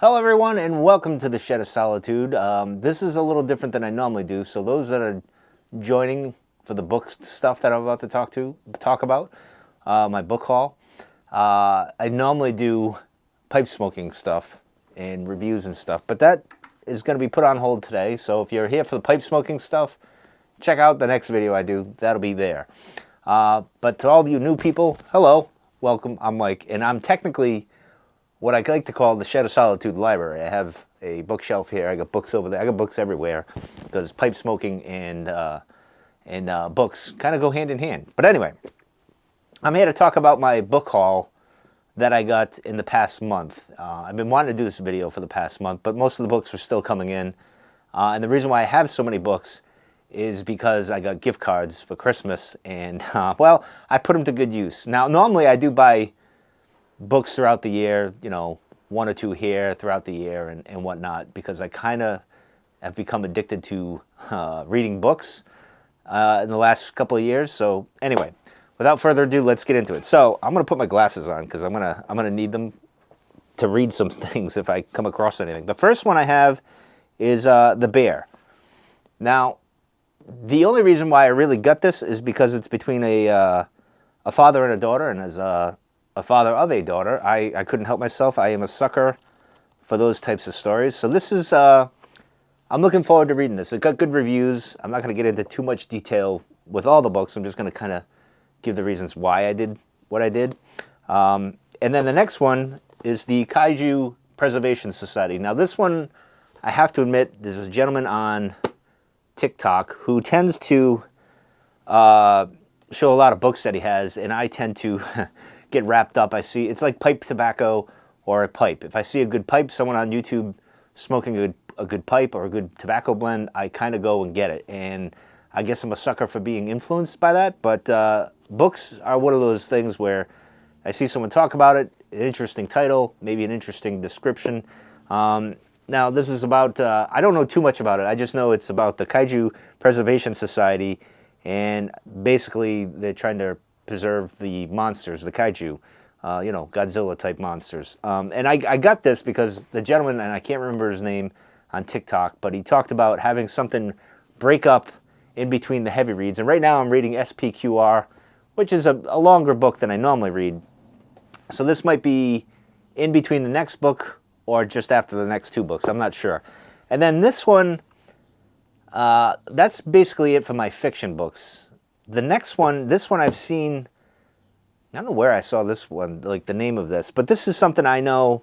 Hello everyone and welcome to the Shed of Solitude. This is a little different than I normally do, so those that are joining for the book stuff that I'm about to talk about, my book haul, I normally do pipe smoking stuff and reviews and stuff, but that is going to be put on hold today, so if you're here for the pipe smoking stuff, check out the next video I do. That'll be there. But to all you new people, hello, welcome. I'm Mike, and I'm technically what I like to call the Shed of Solitude library. I have a bookshelf here. I got books over there. I got books everywhere because pipe smoking and books kind of go hand in hand. But anyway, I'm here to talk about my book haul that I got in the past month. I've been wanting to do this video for the past month, but most of the books are still coming in. And the reason why I have so many books is because I got gift cards for Christmas, and well, I put them to good use. Now, normally I do buy books throughout the year, you know, one or two here throughout the year and whatnot, because I kind of have become addicted to reading books in the last couple of years. So anyway, without further ado, let's get into it. So I'm gonna put my glasses on because I'm gonna need them to read some things if I come across anything. The first one I have is The Bear. Now, the only reason why I really got this is because it's between a father and a daughter, and as a father of a daughter, I couldn't help myself. I am a sucker for those types of stories. So this is, I'm looking forward to reading this. It got good reviews. I'm not going to get into too much detail with all the books. I'm just going to kind of give the reasons why I did what I did. And then the next one is the Kaiju Preservation Society. Now this one, I have to admit, there's a gentleman on TikTok who tends to show a lot of books that he has, and I tend to get wrapped up. I see, it's like pipe tobacco or a pipe. If I see a good pipe, someone on YouTube smoking a good pipe or a good tobacco blend, I kind of go and get it. And I guess I'm a sucker for being influenced by that, but books are one of those things where I see someone talk about it, an interesting title, maybe an interesting description. Now this is about, I don't know too much about it. I just know it's about the Kaiju Preservation Society, and basically they're trying to preserve the monsters, the kaiju, you know, Godzilla-type monsters. And I got this because the gentleman, and I can't remember his name on TikTok, but he talked about having something break up in between the heavy reads. And right now I'm reading SPQR, which is a longer book than I normally read. So this might be in between the next book or just after the next two books. I'm not sure. And then this one, that's basically it for my fiction books. The next one, this one I've seen, I don't know where I saw this one, like the name of this, but this is something I know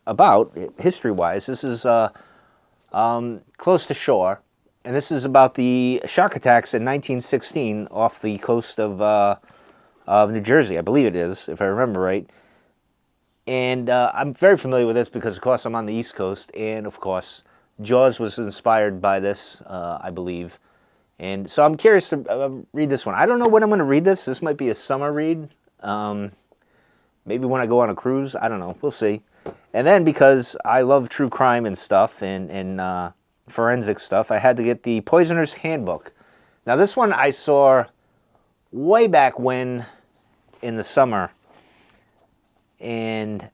about, history-wise. This is close to shore, and this is about the shark attacks in 1916 off the coast of New Jersey, I believe it is, if I remember right. And I'm very familiar with this because, of course, I'm on the East Coast, and, of course, Jaws was inspired by this, I believe. And so I'm curious to read this one. I don't know when I'm going to read this. This might be a summer read. Maybe when I go on a cruise. I don't know. We'll see. And then because I love true crime and stuff and forensic stuff, I had to get the Poisoner's Handbook. Now this one I saw way back when in the summer. And,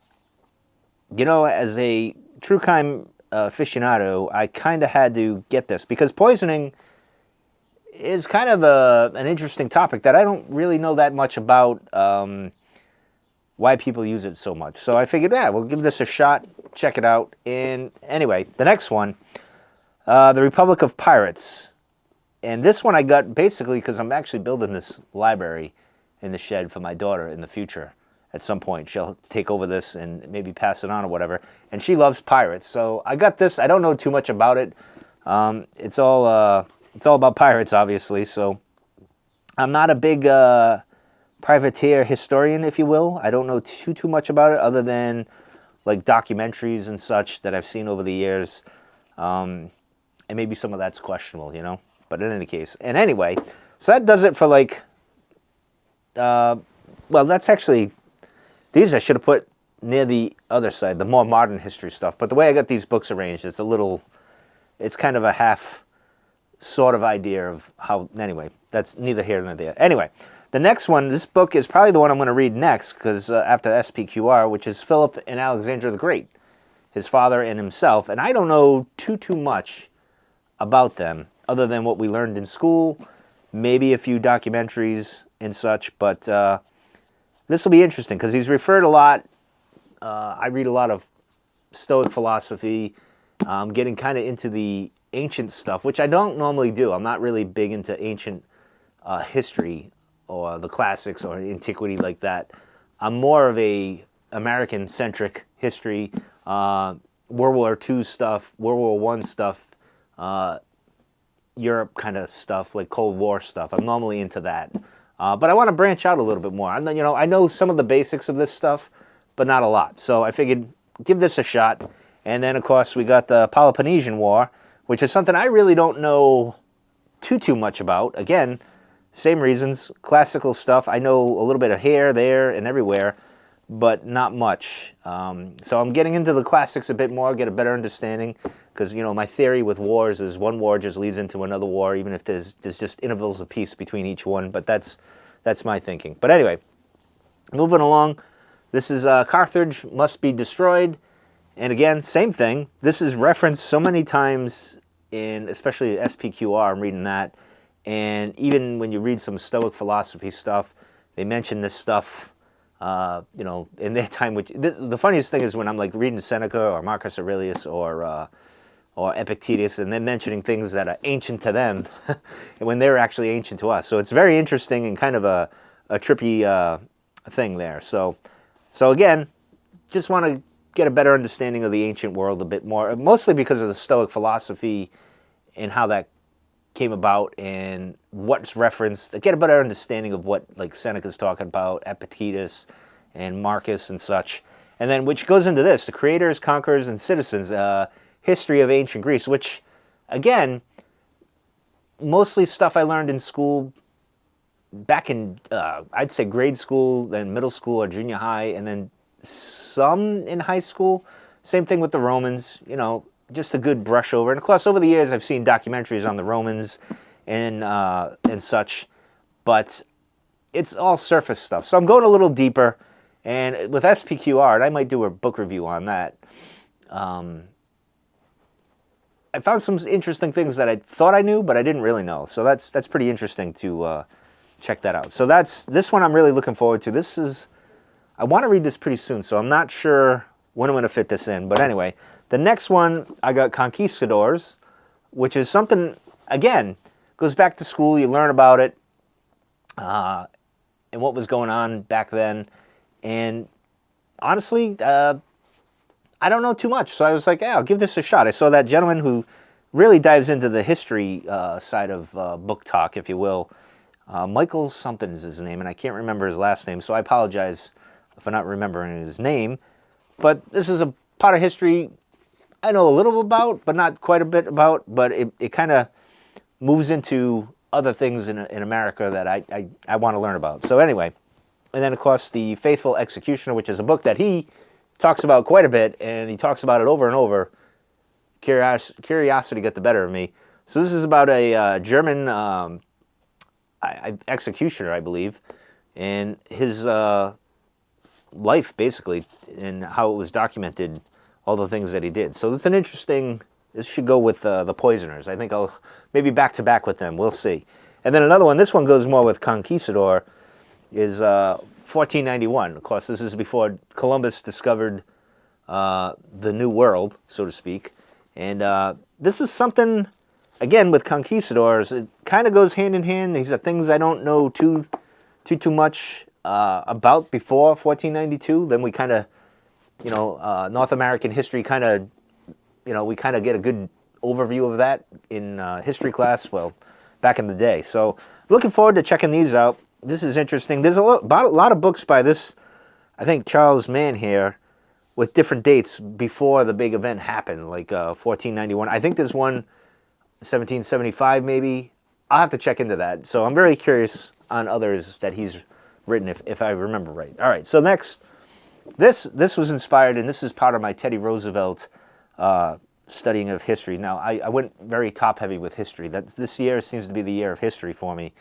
you know, as a true crime aficionado, I kind of had to get this because poisoning is kind of an interesting topic that I don't really know that much about, why people use it so much. So I figured, yeah, we'll give this a shot, check it out. And anyway, the next one, The Republic of Pirates. And this one I got basically because I'm actually building this library in the shed for my daughter in the future. At some point, she'll take over this and maybe pass it on or whatever. And she loves pirates. So I got this. I don't know too much about it. It's all about pirates, obviously, so I'm not a big privateer historian, if you will. I don't know too much about it other than like documentaries and such that I've seen over the years. And maybe some of that's questionable, you know? But in any case. And anyway, so that does it for like, well, that's actually, these I should have put near the other side, the more modern history stuff. But the way I got these books arranged, it's a little, it's kind of a half sort of idea of how, anyway, that's neither here nor there. Anyway, the next one, this book is probably the one I'm going to read next, because after SPQR, which is Philip and Alexander the Great. his father and himself. And I don't know too much about them other than what we learned in school, maybe a few documentaries and such. But this will be interesting because he's referred a lot. I read a lot of Stoic philosophy, getting kind of into the ancient stuff, which I don't normally do. I'm not really big into ancient history or the classics or antiquity like that. I'm more of a American-centric history, World War II stuff, World War One stuff, Europe kind of stuff, like Cold War stuff. I'm normally into that, but I want to branch out a little bit more. I know some of the basics of this stuff, but not a lot. So I figured give this a shot. And then, of course, we got the Peloponnesian War, which is something I really don't know too much about. Again, same reasons, classical stuff. I know a little bit of here, there, and everywhere, but not much. So I'm getting into the classics a bit more, get a better understanding, because my theory with wars is one war just leads into another war, even if there's just intervals of peace between each one. But that's my thinking. But anyway, moving along. This is Carthage must be destroyed. And again, same thing. This is referenced so many times in, especially SPQR, I'm reading that. And even when you read some Stoic philosophy stuff, they mention this stuff, in their time. The funniest thing is when I'm like reading Seneca or Marcus Aurelius or Epictetus, and they're mentioning things that are ancient to them, when they're actually ancient to us. So it's very interesting and kind of a trippy thing there. So again, just want to get a better understanding of the ancient world a bit more, mostly because of the Stoic philosophy and how that came about and what's referenced. Get a better understanding of what like Seneca's talking about, Epictetus and Marcus and such. And then which goes into this, the creators, conquerors, and citizens, history of ancient Greece, which, again, mostly stuff I learned in school back in, I'd say grade school, then middle school or junior high, and then some in high school. Same thing with the Romans, just a good brush over. And of course, over the years, I've seen documentaries on the Romans and such, but it's all surface stuff. So I'm going a little deeper, and with SPQR, and I might do a book review on that. I found some interesting things that I thought I knew, but I didn't really know. So that's pretty interesting to check that out. So this one I'm really looking forward to. I want to read this pretty soon, so I'm not sure when I'm going to fit this in. But anyway, the next one, I got Conquistadors, which is something, again, goes back to school. You learn about it and what was going on back then. And honestly, I don't know too much. So I was like, I'll give this a shot. I saw that gentleman who really dives into the history side of book talk, if you will. Michael something is his name, and I can't remember his last name, so I apologize for not remembering his name. But this is a part of history I know a little about, but not quite a bit about, but it kind of moves into other things in America that I want to learn about. So anyway, and then of course the Faithful Executioner, which is a book that he talks about quite a bit, and he talks about it over and over. Curiosity got the better of me. So this is about a German executioner, I believe, and his life, basically, and how it was documented, all the things that he did. So it's an interesting, this should go with the Poisoners. I think I'll maybe back to back with them. We'll see. And then another one, this one goes more with Conquistador, is 1491. Of course, this is before Columbus discovered the New World, so to speak. And this is something, again, with Conquistadors, it kind of goes hand in hand. These are things I don't know too much about before 1492. Then we kind of, North American history kind of, we kind of get a good overview of that in history class, well, back in the day. So looking forward to checking these out. This is interesting. There's a lot of books by this, I think, Charles Mann here, with different dates before the big event happened, like 1491. I think there's one 1775 maybe. I'll have to check into that. So I'm very curious on others that he's written, if I remember right. All right, so next, this was inspired, and this is part of my Teddy Roosevelt studying of history. Now, I went very top-heavy with history. This year seems to be the year of history for me.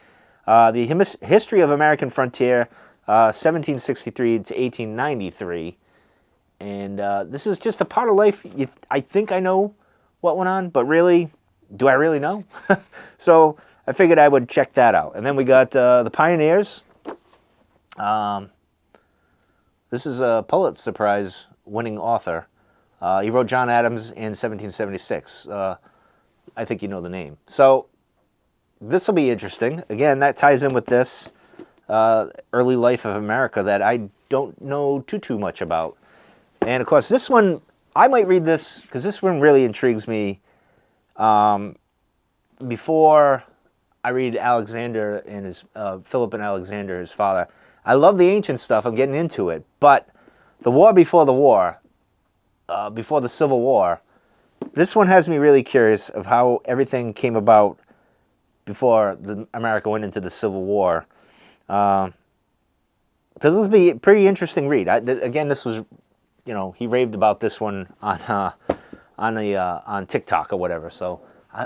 The history of American frontier, 1763 to 1893. And this is just a part of life. I think I know what went on, but really, do I really know? So I figured I would check that out. And then we got the Pioneers. This is a Pulitzer Prize winning author. He wrote John Adams in 1776. I think you know the name. So this will be interesting. Again, that ties in with this early life of America that I don't know too much about. And of course, this one, I might read this because this one really intrigues me. Before I read Alexander and his Philip and Alexander, his father, I love the ancient stuff. I'm getting into it, but the war, before the Civil War, this one has me really curious of how everything came about before America went into the Civil War. So this will be a pretty interesting read. Again, this was, he raved about this one on TikTok or whatever. So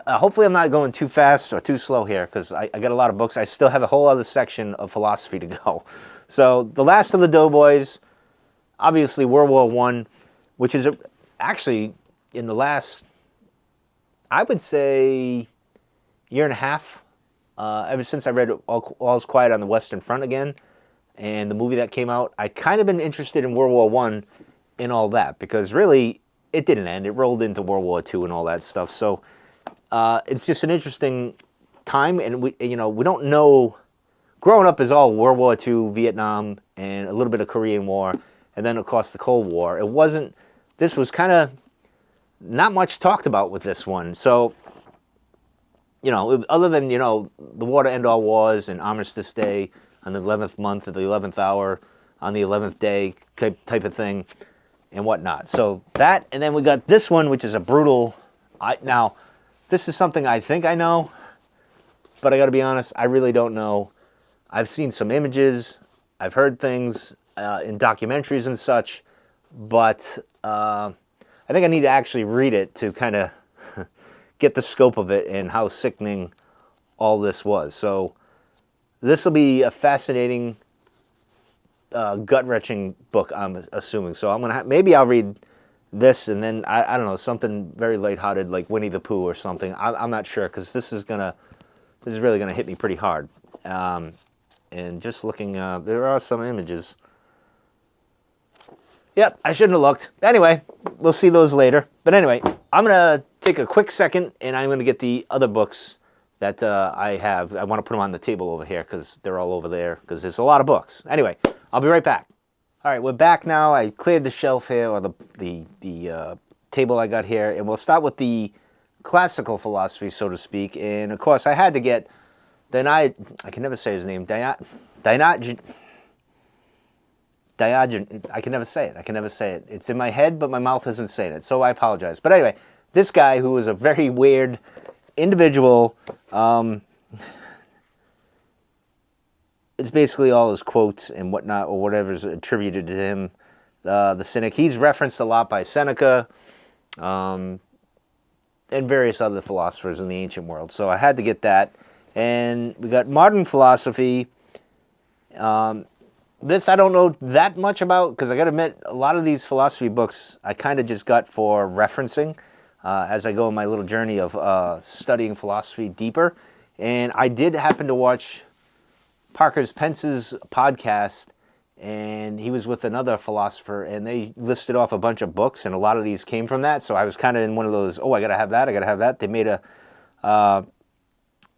hopefully I'm not going too fast or too slow here because I got a lot of books. I still have a whole other section of philosophy to go. So the last of the Doughboys, obviously World War I, which is actually in the last, I would say, year and a half, ever since I read All's Quiet on the Western Front again, and the movie that came out, I kind of been interested in World War I and all that, because really, it didn't end. It rolled into World War II and all that stuff. So it's just an interesting time, and we don't know. Growing up is all World War II, Vietnam, and a little bit of Korean War, and then of course the Cold War. It wasn't. This was kind of not much talked about with this one. So, other than, the war to end all wars and Armistice Day on the 11th month of the 11th hour on the 11th day type of thing and whatnot. So that, and then we got this one, which is a brutal, now, this is something I think I know, but I got to be honest, I really don't know. I've seen some images, I've heard things in documentaries and such, but I think I need to actually read it to kind of get the scope of it and how sickening all this was. So this will be a fascinating, gut-wrenching book, I'm assuming. So I'm gonna maybe I'll read this and then I don't know, something very lighthearted like Winnie the Pooh or something. I'm not sure, because this is really gonna hit me pretty hard. And just looking, there are some images. Yep, I shouldn't have looked. Anyway, we'll see those later. But anyway, I'm going to take a quick second, and I'm going to get the other books that I have. I want to put them on the table over here because they're all over there, because there's a lot of books. Anyway, I'll be right back. All right, we're back now. I cleared the shelf here, or the table I got here, and we'll start with the classical philosophy, so to speak. And, of course, I had to get I can never say his name, Diogenes. I can never say it. It's in my head, but my mouth isn't saying it, so I apologize. But anyway, this guy, who was a very weird individual, it's basically all his quotes and whatnot, or whatever's attributed to him, the Cynic. He's referenced a lot by Seneca, and various other philosophers in the ancient world. So I had to get that. And we got modern philosophy. This I don't know that much about, because I got to admit, a lot of these philosophy books I kind of just got for referencing as I go on my little journey of studying philosophy deeper. And I did happen to watch Parker Pence's podcast, and he was with another philosopher, and they listed off a bunch of books, and a lot of these came from that. So I was kind of in one of those, I got to have that. They made a...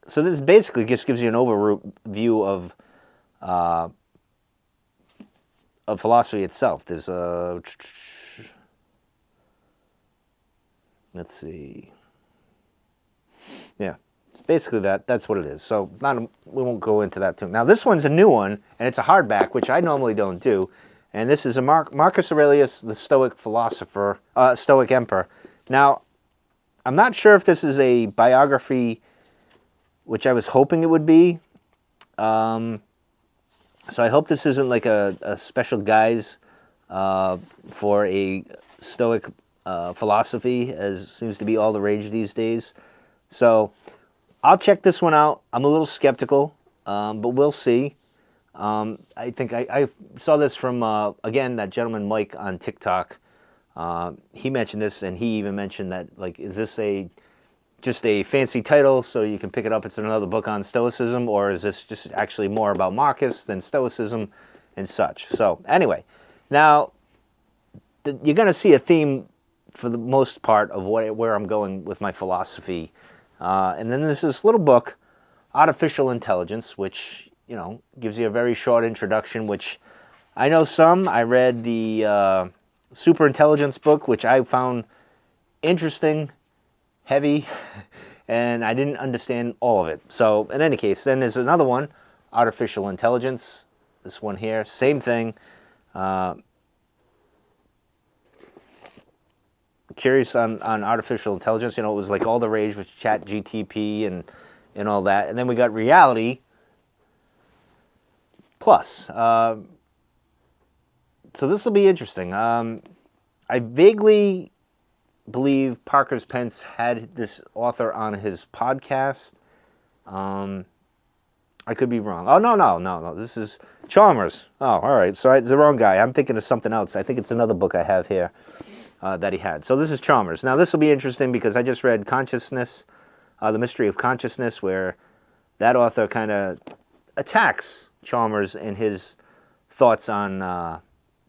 so this basically just gives you an overview of philosophy itself. There's a... Let's see. Yeah, basically that's what it is. So we won't go into that too. Now this one's a new one, and it's a hardback, which I normally don't do. And this is a Marcus Aurelius, the Stoic philosopher, Stoic emperor. Now, I'm not sure if this is a biography, which I was hoping it would be. So I hope this isn't like a special guise for a Stoic philosophy, as seems to be all the rage these days. So I'll check this one out. I'm a little skeptical, but we'll see. I think I saw this from, again, that gentleman Mike on TikTok, He mentioned this, and he even mentioned that, like, is this just a fancy title so you can pick it up? It's another book on Stoicism, or is this just actually more about Marcus than Stoicism and such? So anyway, now you're going to see a theme for the most part of where I'm going with my philosophy. And then there's this little book, Artificial Intelligence, which, gives you a very short introduction, which I know some. I read the Super Intelligence book, which I found interesting, heavy, and I didn't understand all of it. So in any case, then there's another one, Artificial Intelligence. This one here, same thing. Curious on artificial intelligence. It was like all the rage with Chat GTP and all that. And then we got Reality Plus. So this will be interesting. I vaguely believe Parker Spence had this author on his podcast. I could be wrong. Oh, no. This is Chalmers. Oh, all right. So it's the wrong guy. I'm thinking of something else. I think it's another book I have here that he had. So this is Chalmers. Now, this will be interesting because I just read Consciousness, The Mystery of Consciousness, where that author kind of attacks Chalmers and his thoughts on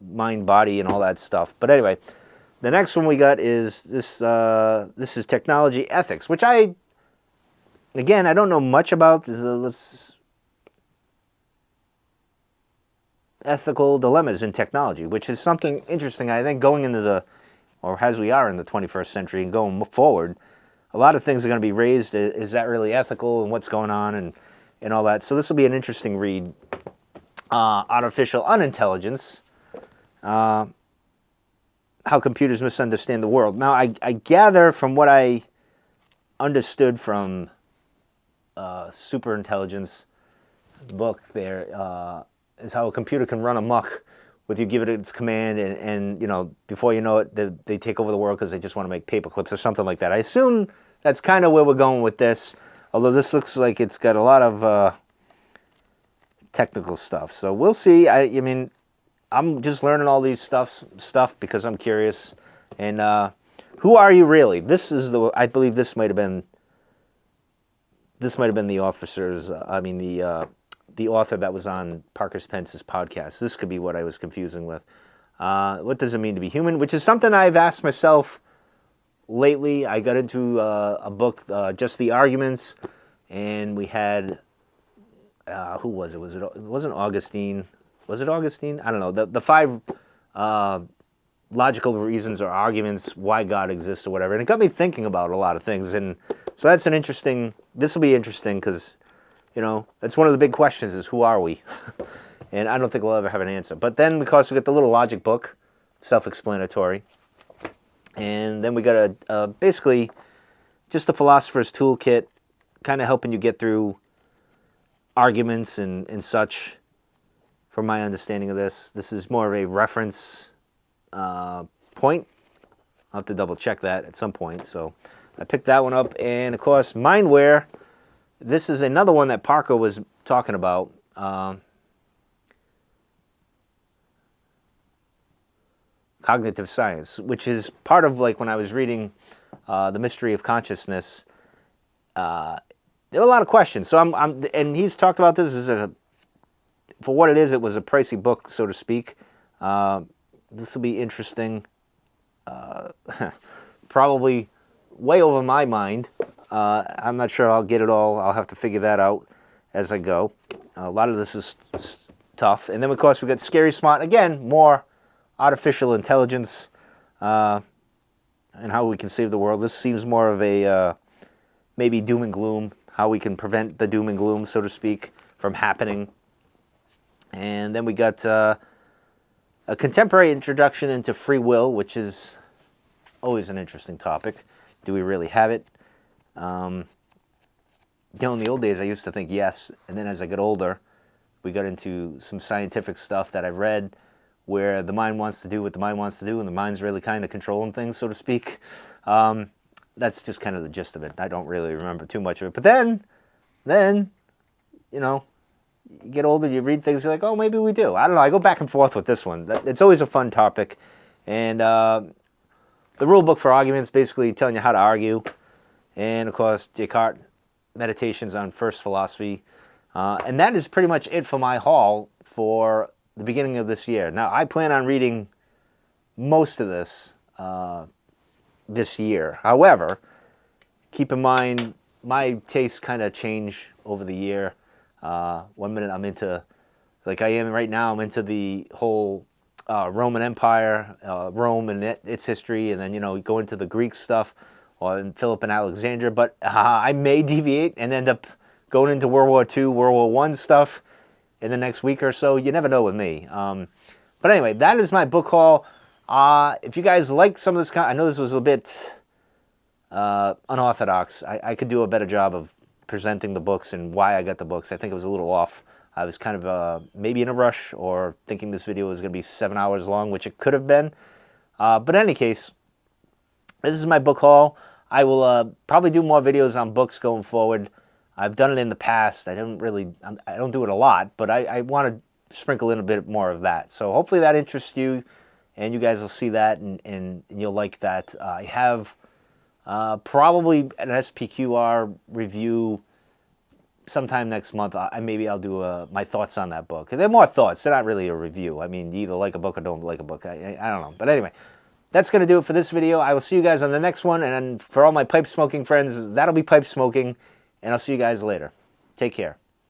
mind, body, and all that stuff. But anyway, the next one we got is this. This is Technology Ethics, which I don't know much about. Ethical dilemmas in technology, which is something interesting. I think going into or as we are in the 21st century and going forward, a lot of things are going to be raised. Is that really ethical, and what's going on, and all that? So this will be an interesting read. Artificial Unintelligence, how computers misunderstand the world. Now, I gather from what I understood from Super Intelligence book there, is how a computer can run amok with you give it its command, and before you know it, they take over the world because they just want to make paper clips or something like that. I assume that's kind of where we're going with this, although this looks like it's got a lot of technical stuff. So we'll see. I mean, I'm just learning all these stuff because I'm curious. And who are you really? This is I believe this might have been the officers. The author that was on Parker Spence's podcast. This could be what I was confusing with. What does it mean to be human? Which is something I've asked myself lately. I got into a book, Just the Arguments, and we had, who was it? It wasn't Augustine. Was it Augustine? I don't know. The 5 logical reasons or arguments why God exists or whatever. And it got me thinking about a lot of things. And so that's this will be interesting because, that's one of the big questions is who are we? And I don't think we'll ever have an answer. But then, because we got the little logic book, self-explanatory. And then we got basically just a philosopher's toolkit, kind of helping you get through arguments and such. From my understanding of this is more of a reference point. I'll have to double check that at some point. So I picked that one up. And of course, Mindware. This is another one that Parker was talking about. Cognitive science, which is part of, like, when I was reading The Mystery of Consciousness, there were a lot of questions. So and he's talked about this as for what it is, it was a pricey book, so to speak. This will be interesting. Probably way over my mind. I'm not sure I'll get it all. I'll have to figure that out as I go. A lot of this is tough. And then, of course, we got Scary Smart. Again, more artificial intelligence and how we can save the world. This seems more of a maybe doom and gloom, how we can prevent the doom and gloom, so to speak, from happening. And then we got a contemporary introduction into free will, which is always an interesting topic. Do we really have it? In the old days, I used to think yes, and then as I got older, we got into some scientific stuff that I read where the mind wants to do what the mind wants to do, and the mind's really kind of controlling things, so to speak. That's just kind of the gist of it. I don't really remember too much of it. But then, you get older, you read things, you're like, oh, maybe we do. I don't know. I go back and forth with this one. It's always a fun topic. And the rule book for arguments, basically telling you how to argue. And, of course, Descartes, Meditations on First Philosophy. And that is pretty much it for my haul for the beginning of this year. Now, I plan on reading most of this this year. However, keep in mind, my tastes kind of change over the year. 1 minute I'm into, like I am right now, I'm into the whole Roman Empire, Rome and its history, and then, you know, go into the Greek stuff, or in Philip and Alexandria. But I may deviate and end up going into World War II, World War One stuff in the next week or so. You never know with me. But anyway, that is my book haul. If you guys like some of this I know this was a bit unorthodox. I could do a better job of presenting the books and why I got the books. I think it was a little off. I was kind of maybe in a rush, or thinking this video was going to be 7 hours long, which it could have been. But in any case, this is my book haul. I will probably do more videos on books going forward. I've done it in the past. I don't do it a lot, but I want to sprinkle in a bit more of that. So hopefully that interests you, and you guys will see that, and you'll like that. I have probably an SPQR review sometime next month. Maybe I'll do my thoughts on that book. They're more thoughts. They're not really a review. I mean, you either like a book or don't like a book. I don't know. But anyway, that's going to do it for this video. I will see you guys on the next one. And for all my pipe smoking friends, that'll be pipe smoking. And I'll see you guys later. Take care.